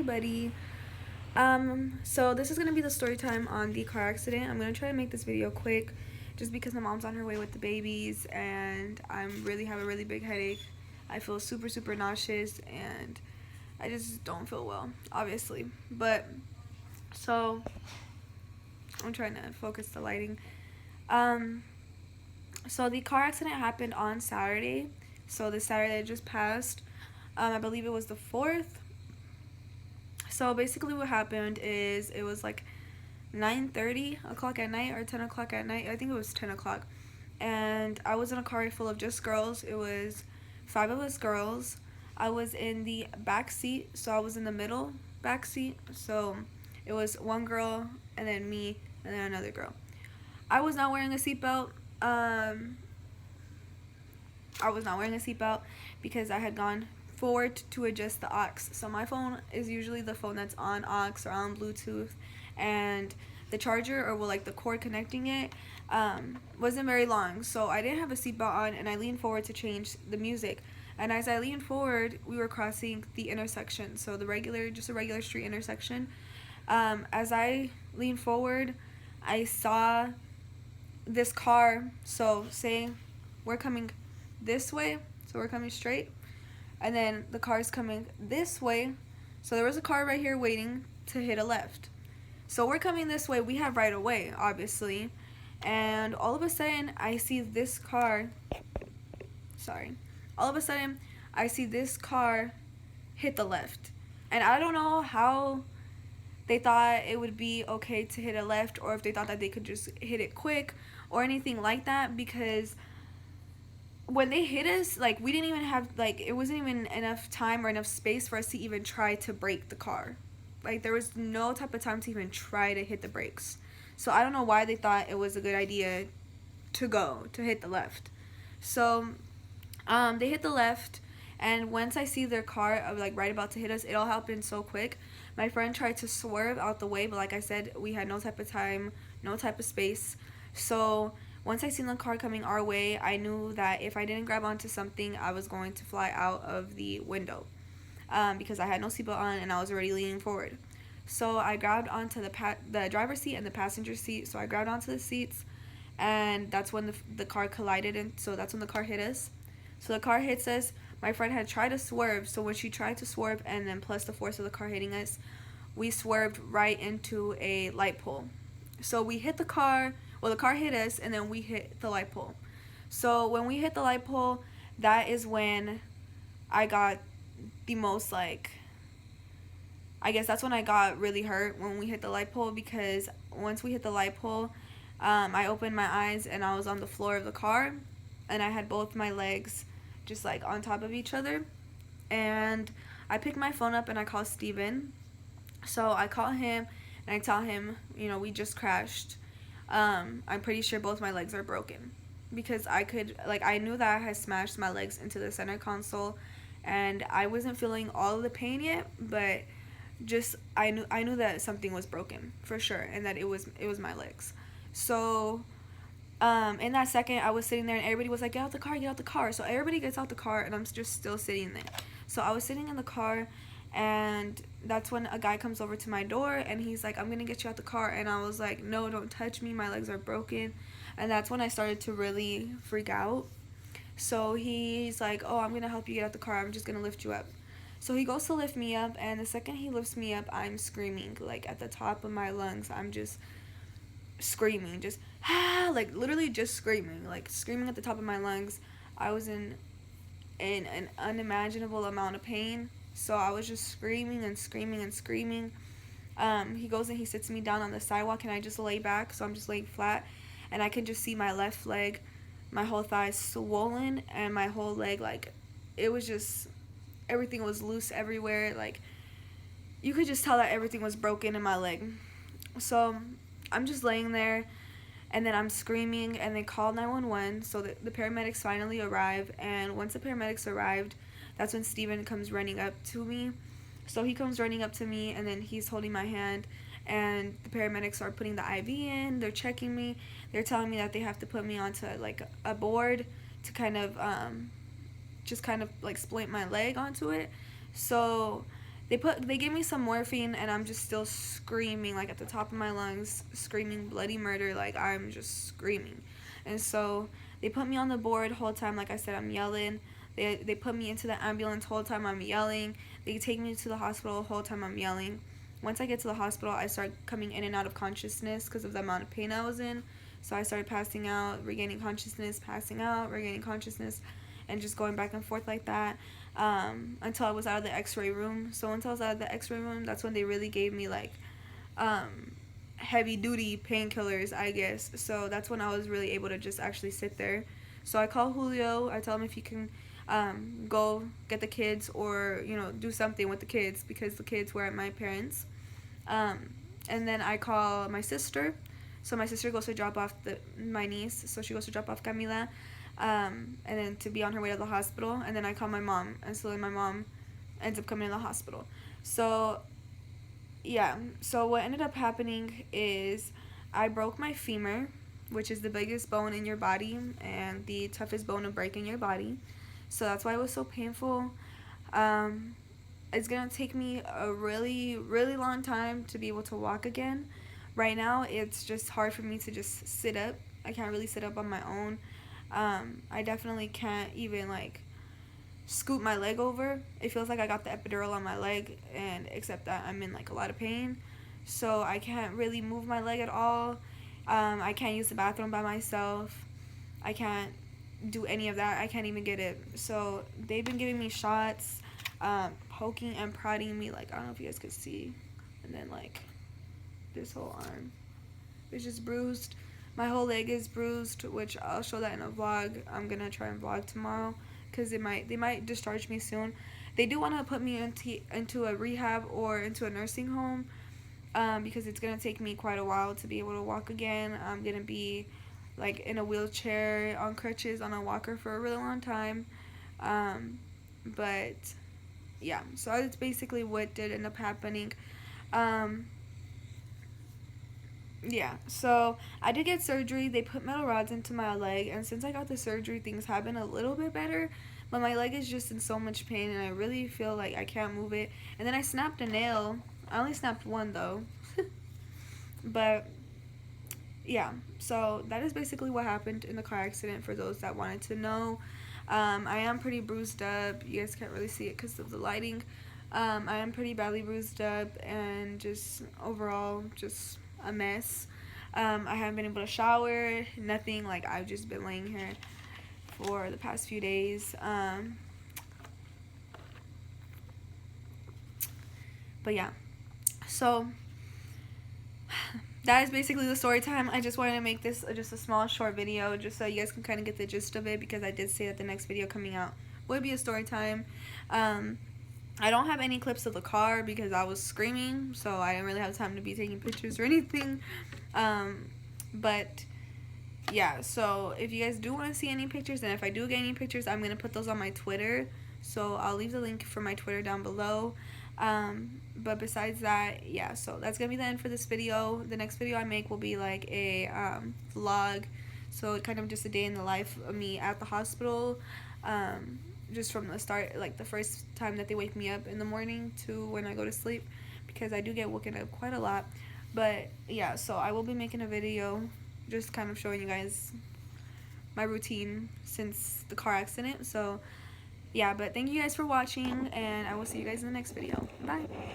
everybody. So this is gonna be the story time on the car accident. I'm gonna try to make this video quick just because my mom's on her way with the babies and I'm really have a really big headache. I feel super nauseous and I just don't feel well, obviously. But so I'm trying to focus the lighting. So the car accident happened on Saturday. So the Saturday that just passed. I believe it was the 4th. So basically what happened is it was like 9:30 o'clock at night or 10 o'clock at night. I think it was 10 o'clock. And I was in a car full of just girls. It was 5 of us girls. I was in the back seat, so I was in the middle back seat. So it was one girl and then me and then another girl. I was not wearing a seatbelt. I was not wearing a seatbelt because I had gone forward to adjust the aux. So my phone is usually the phone that's on aux or on Bluetooth, and the charger or like the cord connecting it wasn't very long, so I didn't have a seatbelt on, and I leaned forward to change the music. And as I leaned forward, we were crossing the intersection, so just a regular street intersection. As I leaned forward, I saw this car, so saying we're coming this way, so we're coming straight, and then the car's coming this way, so there was a car right here waiting to hit a left. So we're coming this way, we have right of way, obviously, and all of a sudden I see this car hit the left. And I don't know how they thought it would be okay to hit a left, or if they thought that they could just hit it quick or anything like that, because when they hit us, like, we didn't even have, like, it wasn't even enough time or enough space for us to even try to brake the car. Like, there was no type of time to even try to hit the brakes. So I don't know why they thought it was a good idea to hit the left. So they hit the left, and once I see their car like right about to hit us, it all happened so quick. My friend tried to swerve out the way, but like I said, we had no type of time, no type of space. So once I seen the car coming our way, I knew that if I didn't grab onto something, I was going to fly out of the window, because I had no seatbelt on and I was already leaning forward. So I grabbed onto the driver's seat and the passenger seat. So I grabbed onto the seats, and that's when the car collided, and so that's when the car hit us. So the car hits us. My friend had tried to swerve, so when she tried to swerve, and then plus the force of the car hitting us, we swerved right into a light pole. So we hit the car. Well, the car hit us, and then we hit the light pole. So when we hit the light pole, that is when I got the most, like, I guess that's when I got really hurt, when we hit the light pole, because once we hit the light pole, I opened my eyes and I was on the floor of the car, and I had both my legs just like on top of each other. And I picked my phone up and I called Steven. So I call him and I tell him, we just crashed. I'm pretty sure both my legs are broken, because I knew that I had smashed my legs into the center console, and I wasn't feeling all of the pain yet, but just I knew that something was broken for sure, and that it was my legs. So in that second, I was sitting there and everybody was like, get out the car. So everybody gets out the car and I'm just still sitting there. So I was sitting in the car, and that's when a guy comes over to my door and he's like, I'm gonna get you out the car. And I was like, no, don't touch me, my legs are broken. And that's when I started to really freak out. So he's like, oh, I'm gonna help you get out the car, I'm just gonna lift you up. So he goes to lift me up, and the second he lifts me up, I'm screaming, like at the top of my lungs. I'm just screaming, just like literally just screaming at the top of my lungs. I was in an unimaginable amount of pain, so I was just screaming. He goes and he sits me down on the sidewalk, and I just lay back, so I'm just laying flat, and I can just see my left leg, my whole thigh swollen, and my whole leg, like, it was just, everything was loose everywhere. Like, you could just tell that everything was broken in my leg. So I'm just laying there, and then I'm screaming, and they call 911. So the paramedics finally arrive, and once the paramedics arrived, that's when Steven comes running up to me. So he comes running up to me, and then he's holding my hand, and the paramedics are putting the IV in. They're checking me. They're telling me that they have to put me onto like a board to kind of just kind of like splint my leg onto it. So They gave me some morphine, and I'm just still screaming, like, at the top of my lungs, screaming bloody murder, like, I'm just screaming. And so they put me on the board the whole time. Like I said, I'm yelling. They put me into the ambulance the whole time, I'm yelling. They take me to the hospital the whole time, I'm yelling. Once I get to the hospital, I start coming in and out of consciousness because of the amount of pain I was in. So I started passing out, regaining consciousness, passing out, regaining consciousness, and just going back and forth like that, until I was out of the x-ray room. So once I was out of the x-ray room, that's when they really gave me, like, heavy duty painkillers, I guess. So that's when I was really able to just actually sit there. So I call Julio. I tell him if he can go get the kids, or, you know, do something with the kids, because the kids were at my parents'. And then I call my sister. So my sister goes to drop off my niece. So she goes to drop off Camila, and then to be on her way to the hospital. And then I call my mom, and so then my mom ends up coming to the hospital. So yeah, so what ended up happening is I broke my femur, which is the biggest bone in your body and the toughest bone to break in your body. So that's why it was so painful. It's gonna take me a really, really long time to be able to walk again. Right now, it's just hard for me to just sit up. I can't really sit up on my own. I definitely can't even, like, scoop my leg over. It feels like I got the epidural on my leg, and except that I'm in, like, a lot of pain. So I can't really move my leg at all. I can't use the bathroom by myself. I can't do any of that. I can't even get it. So they've been giving me shots, poking and prodding me, like, I don't know if you guys could see. And then, like, this whole arm is just bruised. My whole leg is bruised, which I'll show that in a vlog. I'm gonna try and vlog tomorrow, because they might discharge me soon. They do want to put me into a rehab or into a nursing home, because it's gonna take me quite a while to be able to walk again. I'm gonna be, like, in a wheelchair, on crutches, on a walker for a really long time. But yeah, so that's basically what did end up happening. Yeah, so I did get surgery. They put metal rods into my leg, and since I got the surgery, things have been a little bit better, but my leg is just in so much pain, and I really feel like I can't move it. And then I snapped a nail. I only snapped one, though. But yeah, so that is basically what happened in the car accident, for those that wanted to know. I am pretty bruised up. You guys can't really see it because of the lighting. I am pretty badly bruised up, and just overall just a mess. I haven't been able to shower, nothing. Like, I've just been laying here for the past few days. But yeah, so that is basically the story time. I just wanted to make this just a small short video, just so you guys can kind of get the gist of it, because I did say that the next video coming out would be a story time. I don't have any clips of the car because I was screaming, so I didn't really have time to be taking pictures or anything. But yeah, so if you guys do want to see any pictures, and if I do get any pictures, I'm going to put those on my Twitter. So I'll leave the link for my Twitter down below. But besides that, yeah, so that's going to be the end for this video. The next video I make will be like a vlog. So kind of just a day in the life of me at the hospital. Just from the start, like the first time that they wake me up in the morning to when I go to sleep, because I do get woken up quite a lot. But yeah, so I will be making a video just kind of showing you guys my routine since the car accident. So yeah, but thank you guys for watching, and I will see you guys in the next video. Bye.